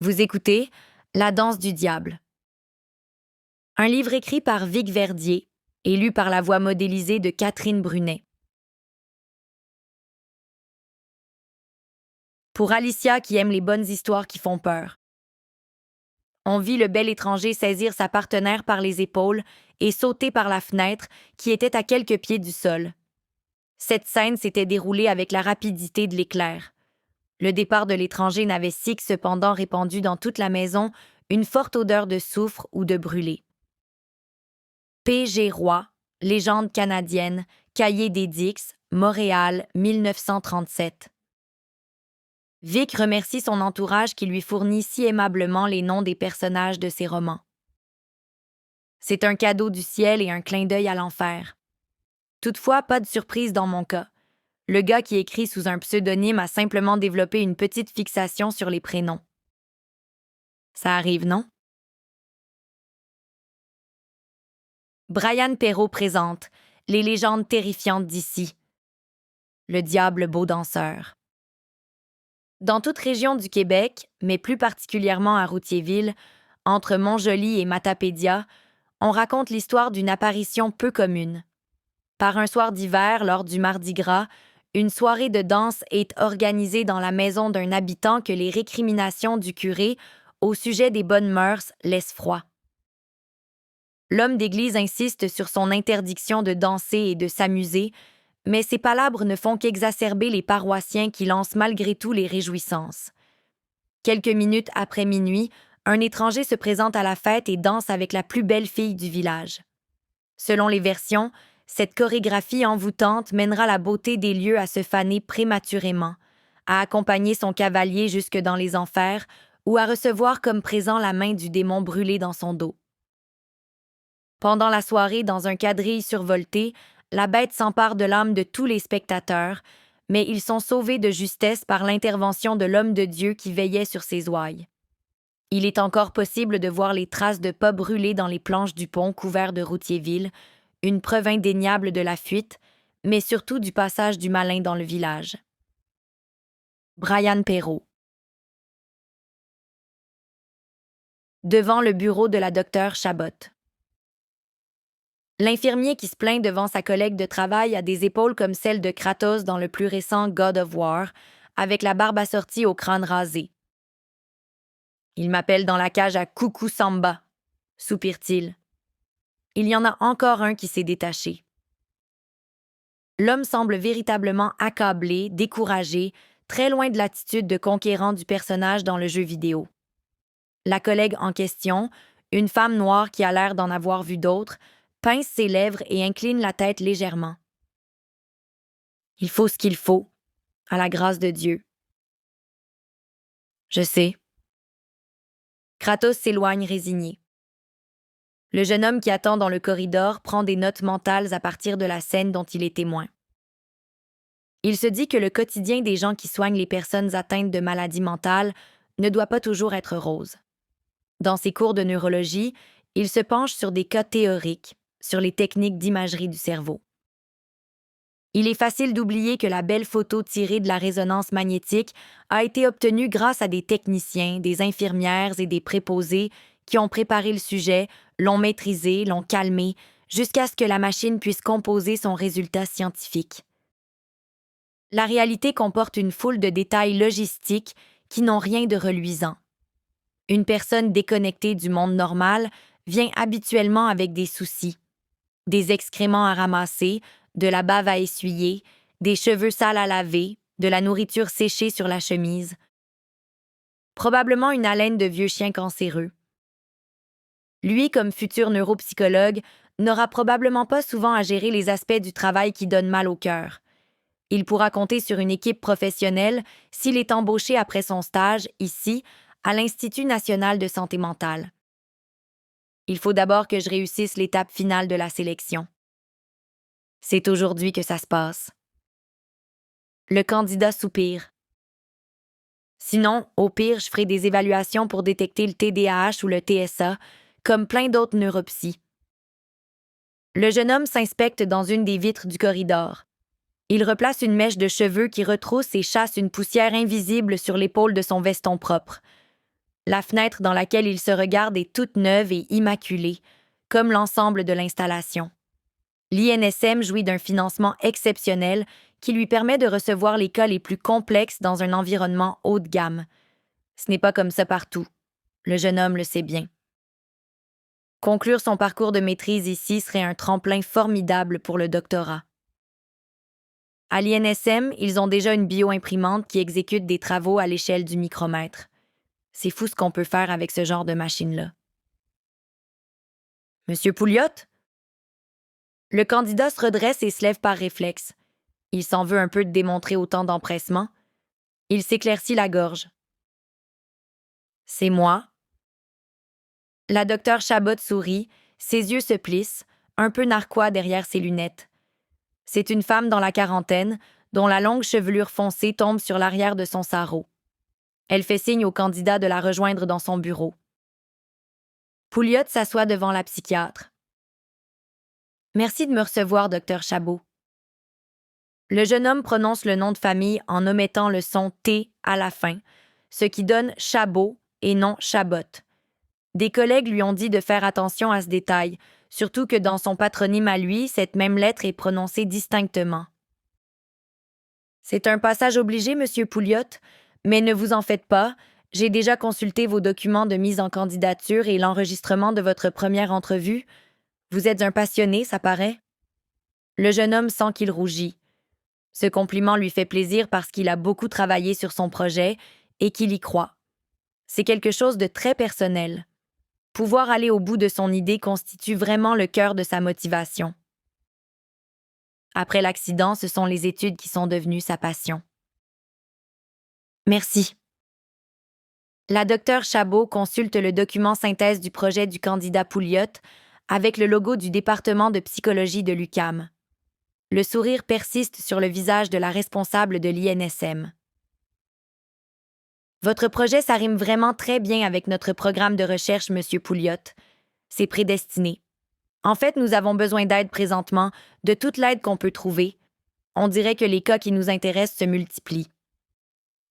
Vous écoutez La danse du diable, un livre écrit par Vic Verdier et lu par la voix modélisée de Catherine Brunet. Pour Alicia qui aime les bonnes histoires qui font peur. On vit le bel étranger saisir sa partenaire par les épaules et sauter par la fenêtre qui était à quelques pieds du sol. Cette scène s'était déroulée avec la rapidité de l'éclair. Le départ de l'étranger n'avait cependant répandu dans toute la maison une forte odeur de soufre ou de brûlé. P.G. Roy, légende canadienne, Cahiers des Dix, Montréal, 1937. Vic remercie son entourage qui lui fournit si aimablement les noms des personnages de ses romans. C'est un cadeau du ciel et un clin d'œil à l'enfer. Toutefois, pas de surprise dans mon cas. Le gars qui écrit sous un pseudonyme a simplement développé une petite fixation sur les prénoms. Ça arrive, non? Brian Perrault présente Les légendes terrifiantes d'ici. Le diable beau danseur. Dans toute région du Québec, mais plus particulièrement à Routhiéville, entre Montjoly et Matapédia, on raconte l'histoire d'une apparition peu commune. Par un soir d'hiver, lors du Mardi Gras, une soirée de danse est organisée dans la maison d'un habitant que les récriminations du curé au sujet des bonnes mœurs laissent froid. L'homme d'église insiste sur son interdiction de danser et de s'amuser, mais ces palabres ne font qu'exacerber les paroissiens qui lancent malgré tout les réjouissances. Quelques minutes après minuit, un étranger se présente à la fête et danse avec la plus belle fille du village. Selon les versions, cette chorégraphie envoûtante mènera la beauté des lieux à se faner prématurément, à accompagner son cavalier jusque dans les enfers ou à recevoir comme présent la main du démon brûlé dans son dos. Pendant la soirée, dans un quadrille survolté, la bête s'empare de l'âme de tous les spectateurs, mais ils sont sauvés de justesse par l'intervention de l'homme de Dieu qui veillait sur ses ouailles. Il est encore possible de voir les traces de pas brûlés dans les planches du pont couvert de Routhiéville, une preuve indéniable de la fuite, mais surtout du passage du malin dans le village. Brian Perrault. Devant le bureau de la docteure Chabot. L'infirmier qui se plaint devant sa collègue de travail a des épaules comme celles de Kratos dans le plus récent God of War, avec la barbe assortie au crâne rasé. Il m'appelle dans la cage à Coucou Samba, soupire-t-il. Il y en a encore un qui s'est détaché. L'homme semble véritablement accablé, découragé, très loin de l'attitude de conquérant du personnage dans le jeu vidéo. La collègue en question, une femme noire qui a l'air d'en avoir vu d'autres, pince ses lèvres et incline la tête légèrement. Il faut ce qu'il faut, à la grâce de Dieu. Je sais. Kratos s'éloigne résigné. Le jeune homme qui attend dans le corridor prend des notes mentales à partir de la scène dont il est témoin. Il se dit que le quotidien des gens qui soignent les personnes atteintes de maladies mentales ne doit pas toujours être rose. Dans ses cours de neurologie, il se penche sur des cas théoriques, sur les techniques d'imagerie du cerveau. Il est facile d'oublier que la belle photo tirée de la résonance magnétique a été obtenue grâce à des techniciens, des infirmières et des préposés qui ont préparé le sujet, l'ont maîtrisé, l'ont calmé, jusqu'à ce que la machine puisse composer son résultat scientifique. La réalité comporte une foule de détails logistiques qui n'ont rien de reluisant. Une personne déconnectée du monde normal vient habituellement avec des soucis. Des excréments à ramasser, de la bave à essuyer, des cheveux sales à laver, de la nourriture séchée sur la chemise. Probablement une haleine de vieux chien cancéreux. Lui, comme futur neuropsychologue, n'aura probablement pas souvent à gérer les aspects du travail qui donnent mal au cœur. Il pourra compter sur une équipe professionnelle s'il est embauché après son stage, ici, à l'Institut national de santé mentale. Il faut d'abord que je réussisse l'étape finale de la sélection. C'est aujourd'hui que ça se passe. Le candidat soupire. Sinon, au pire, je ferai des évaluations pour détecter le TDAH ou le TSA, comme plein d'autres neuropsies. Le jeune homme s'inspecte dans une des vitres du corridor. Il replace une mèche de cheveux qui retrousse et chasse une poussière invisible sur l'épaule de son veston propre. La fenêtre dans laquelle il se regarde est toute neuve et immaculée, comme l'ensemble de l'installation. L'INSM jouit d'un financement exceptionnel qui lui permet de recevoir les cas les plus complexes dans un environnement haut de gamme. Ce n'est pas comme ça partout. Le jeune homme le sait bien. Conclure son parcours de maîtrise ici serait un tremplin formidable pour le doctorat. À l'INSM, ils ont déjà une bio-imprimante qui exécute des travaux à l'échelle du micromètre. C'est fou ce qu'on peut faire avec ce genre de machine-là. Monsieur Pouliot? Le candidat se redresse et se lève par réflexe. Il s'en veut un peu de démontrer autant d'empressement. Il s'éclaircit la gorge. C'est moi. La docteure Chabot sourit, ses yeux se plissent, un peu narquois derrière ses lunettes. C'est une femme dans la quarantaine, dont la longue chevelure foncée tombe sur l'arrière de son sarrau. Elle fait signe au candidat de la rejoindre dans son bureau. Pouliot s'assoit devant la psychiatre. Merci de me recevoir, docteur Chabot. Le jeune homme prononce le nom de famille en omettant le son T à la fin, ce qui donne Chabot et non Chabot. Des collègues lui ont dit de faire attention à ce détail, surtout que dans son patronyme à lui, cette même lettre est prononcée distinctement. C'est un passage obligé, Monsieur Pouliot, mais ne vous en faites pas, j'ai déjà consulté vos documents de mise en candidature et l'enregistrement de votre première entrevue. Vous êtes un passionné, ça paraît. Le jeune homme sent qu'il rougit. Ce compliment lui fait plaisir parce qu'il a beaucoup travaillé sur son projet et qu'il y croit. C'est quelque chose de très personnel. Pouvoir aller au bout de son idée constitue vraiment le cœur de sa motivation. Après l'accident, ce sont les études qui sont devenues sa passion. Merci. La docteure Chabot consulte le document synthèse du projet du candidat Pouliot avec le logo du département de psychologie de l'UQAM. Le sourire persiste sur le visage de la responsable de l'INSM. Votre projet s'arrime vraiment très bien avec notre programme de recherche, Monsieur Pouliot. C'est prédestiné. En fait, nous avons besoin d'aide présentement, de toute l'aide qu'on peut trouver. On dirait que les cas qui nous intéressent se multiplient.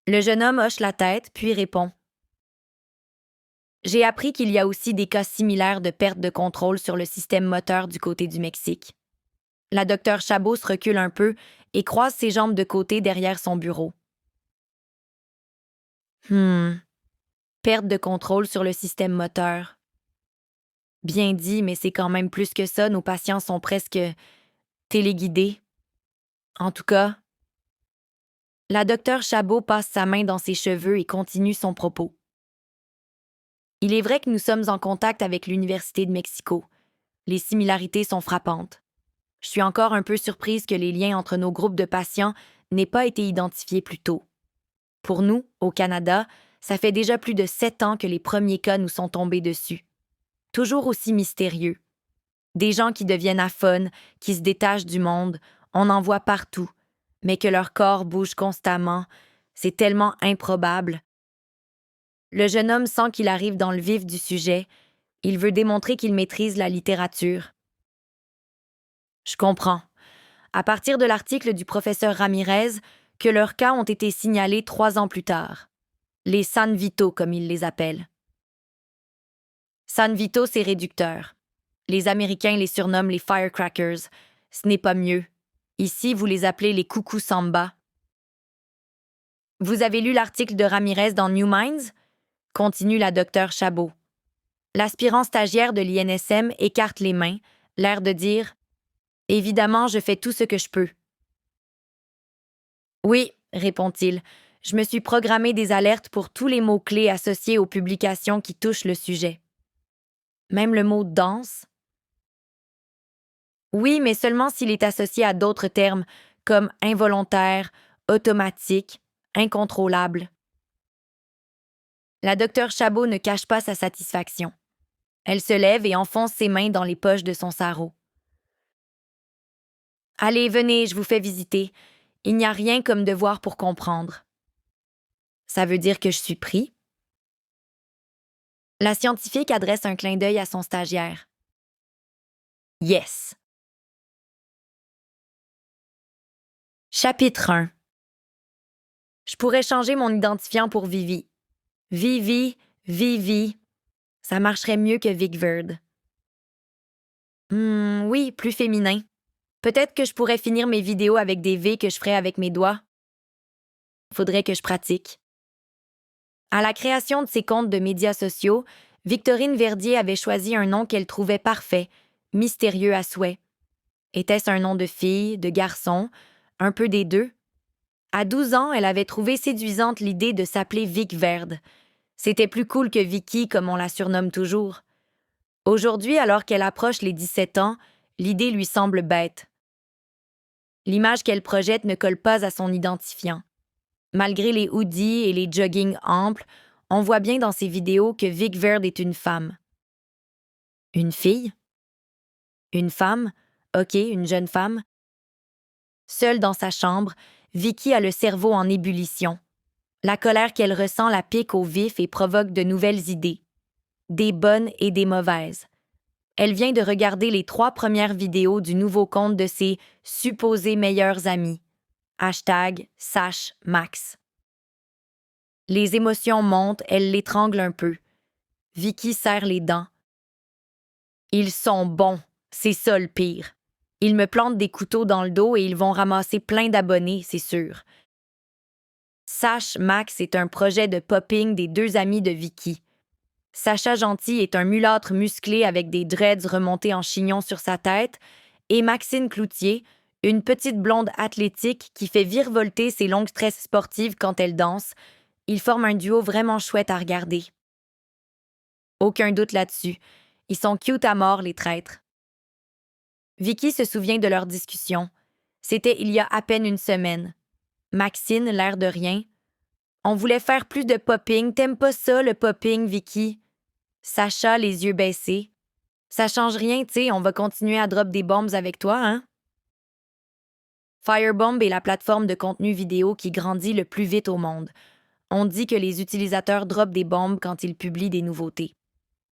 Le jeune homme hoche la tête, puis répond. J'ai appris qu'il y a aussi des cas similaires de perte de contrôle sur le système moteur du côté du Mexique. La docteure Chabot se recule un peu et croise ses jambes de côté derrière son bureau. Perte de contrôle sur le système moteur. Bien dit, mais c'est quand même plus que ça, nos patients sont presque téléguidés. En tout cas, la docteure Chabot passe sa main dans ses cheveux et continue son propos. Il est vrai que nous sommes en contact avec l'Université de Mexico. Les similarités sont frappantes. Je suis encore un peu surprise que les liens entre nos groupes de patients n'aient pas été identifiés plus tôt. Pour nous, au Canada, ça fait déjà plus de 7 ans que les premiers cas nous sont tombés dessus. Toujours aussi mystérieux. Des gens qui deviennent aphones, qui se détachent du monde, on en voit partout, mais que leur corps bouge constamment, c'est tellement improbable. Le jeune homme sent qu'il arrive dans le vif du sujet. Il veut démontrer qu'il maîtrise la littérature. Je comprends. À partir de l'article du professeur Ramirez, que leurs cas ont été signalés 3 ans plus tard. Les San Vito, comme ils les appellent. San Vito, c'est réducteur. Les Américains les surnomment les Firecrackers. Ce n'est pas mieux. Ici, vous les appelez les coucous samba. Vous avez lu l'article de Ramirez dans New Minds? Continue la docteure Chabot. L'aspirant stagiaire de l'INSM écarte les mains, l'air de dire « Évidemment, je fais tout ce que je peux. » Oui, répond-il, je me suis programmé des alertes pour tous les mots-clés associés aux publications qui touchent le sujet. Même le mot danse? Oui, mais seulement s'il est associé à d'autres termes comme involontaire, automatique, incontrôlable. La docteure Chabot ne cache pas sa satisfaction. Elle se lève et enfonce ses mains dans les poches de son sarrau. Allez, venez, je vous fais visiter. Il n'y a rien comme devoir pour comprendre. Ça veut dire que je suis pris? La scientifique adresse un clin d'œil à son stagiaire. Yes. Chapitre 1. Je pourrais changer mon identifiant pour Vivi. Vivi, Vivi. Ça marcherait mieux que Vic Verde. Oui, plus féminin. Peut-être que je pourrais finir mes vidéos avec des V que je ferais avec mes doigts. Faudrait que je pratique. À la création de ses comptes de médias sociaux, Victorine Verdier avait choisi un nom qu'elle trouvait parfait, mystérieux à souhait. Était-ce un nom de fille, de garçon, un peu des deux? À 12 ans, elle avait trouvé séduisante l'idée de s'appeler Vic Verde. C'était plus cool que Vicky, comme on la surnomme toujours. Aujourd'hui, alors qu'elle approche les 17 ans, l'idée lui semble bête. L'image qu'elle projette ne colle pas à son identifiant. Malgré les hoodies et les joggings amples, on voit bien dans ses vidéos que Vic Verde est une femme. Une fille? Une femme? OK, une jeune femme. Seule dans sa chambre, Vicky a le cerveau en ébullition. La colère qu'elle ressent la pique au vif et provoque de nouvelles idées. Des bonnes et des mauvaises. Elle vient de regarder les 3 premières vidéos du nouveau compte de ses supposés meilleurs amis. #SashMax. Les émotions montent, elle l'étrangle un peu. Vicky serre les dents. Ils sont bons, c'est ça le pire. Ils me plantent des couteaux dans le dos et ils vont ramasser plein d'abonnés, c'est sûr. SashMax est un projet de popping des 2 amis de Vicky. Sacha Gentil est un mulâtre musclé avec des dreads remontés en chignon sur sa tête, et Maxine Cloutier, une petite blonde athlétique qui fait virevolter ses longues tresses sportives quand elle danse. Ils forment un duo vraiment chouette à regarder. Aucun doute là-dessus. Ils sont cute à mort, les traîtres. Vicky se souvient de leur discussion. C'était il y a à peine une semaine. Maxine, l'air de rien. On voulait faire plus de popping. T'aimes pas ça, le popping, Vicky? Sacha, les yeux baissés. Ça change rien, tu sais, on va continuer à drop des bombes avec toi, hein? Firebomb est la plateforme de contenu vidéo qui grandit le plus vite au monde. On dit que les utilisateurs dropent des bombes quand ils publient des nouveautés.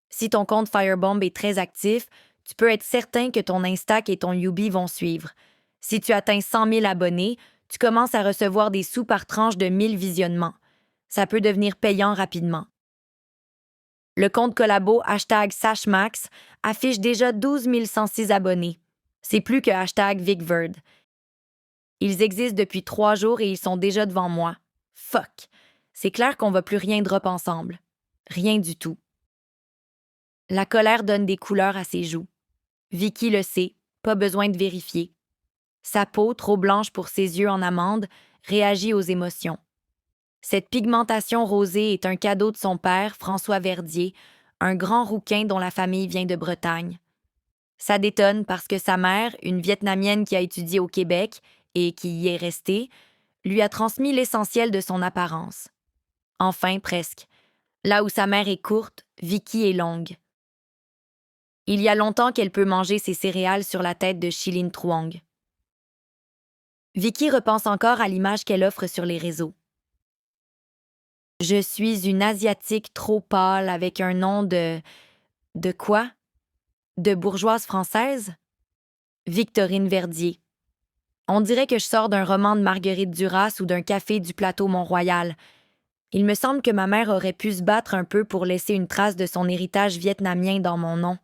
Si ton compte Firebomb est très actif, tu peux être certain que ton Instac et ton Yubi vont suivre. Si tu atteins 100 000 abonnés, tu commences à recevoir des sous par tranche de 1000 visionnements. Ça peut devenir payant rapidement. Le compte collabo #SashMax affiche déjà 12 106 abonnés. C'est plus que #VicVerd. Ils existent depuis 3 jours et ils sont déjà devant moi. Fuck! C'est clair qu'on va plus rien drop ensemble. Rien du tout. La colère donne des couleurs à ses joues. Vicky le sait, pas besoin de vérifier. Sa peau, trop blanche pour ses yeux en amande, réagit aux émotions. Cette pigmentation rosée est un cadeau de son père, François Verdier, un grand rouquin dont la famille vient de Bretagne. Ça détonne parce que sa mère, une Vietnamienne qui a étudié au Québec et qui y est restée, lui a transmis l'essentiel de son apparence. Enfin, presque. Là où sa mère est courte, Vicky est longue. Il y a longtemps qu'elle peut manger ses céréales sur la tête de Chilin Truong. Vicky repense encore à l'image qu'elle offre sur les réseaux. Je suis une Asiatique trop pâle avec un nom de... De quoi? De bourgeoise française? Victorine Verdier. On dirait que je sors d'un roman de Marguerite Duras ou d'un café du plateau Mont-Royal. Il me semble que ma mère aurait pu se battre un peu pour laisser une trace de son héritage vietnamien dans mon nom.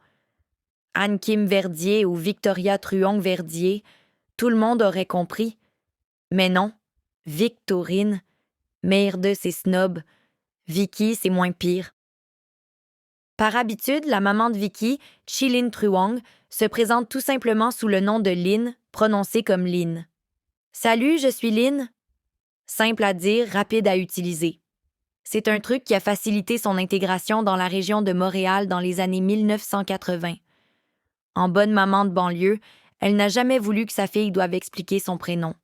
Anne Kim Verdier ou Victoria Truong Verdier, tout le monde aurait compris. Mais non, Victorine, merde, c'est snob. Vicky, c'est moins pire. Par habitude, la maman de Vicky, Chilin Truong, se présente tout simplement sous le nom de Lynn, prononcé comme Lynn. Salut, je suis Lynn. Simple à dire, rapide à utiliser. C'est un truc qui a facilité son intégration dans la région de Montréal dans les années 1980. En bonne maman de banlieue, elle n'a jamais voulu que sa fille doive expliquer son prénom.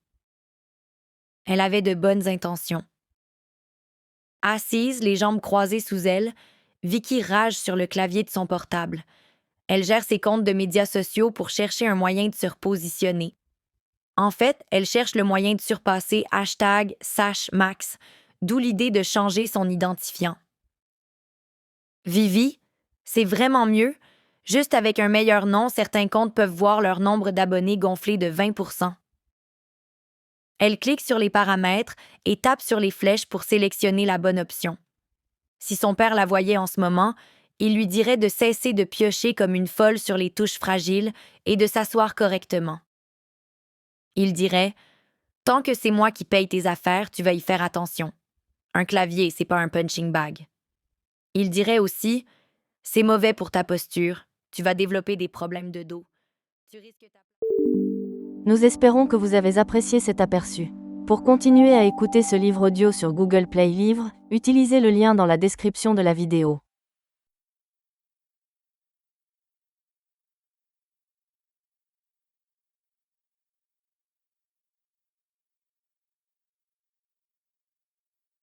Elle avait de bonnes intentions. Assise, les jambes croisées sous elle, Vicky rage sur le clavier de son portable. Elle gère ses comptes de médias sociaux pour chercher un moyen de se repositionner. En fait, elle cherche le moyen de surpasser #SashMax, d'où l'idée de changer son identifiant. Vivi, c'est vraiment mieux. Juste avec un meilleur nom, certains comptes peuvent voir leur nombre d'abonnés gonfler de 20%. Elle clique sur les paramètres et tape sur les flèches pour sélectionner la bonne option. Si son père la voyait en ce moment, il lui dirait de cesser de piocher comme une folle sur les touches fragiles et de s'asseoir correctement. Il dirait « Tant que c'est moi qui paye tes affaires, tu vas y faire attention. Un clavier, c'est pas un punching bag. » Il dirait aussi « C'est mauvais pour ta posture, tu vas développer des problèmes de dos. Tu risques ta... » Nous espérons que vous avez apprécié cet aperçu. Pour continuer à écouter ce livre audio sur Google Play Livres, utilisez le lien dans la description de la vidéo.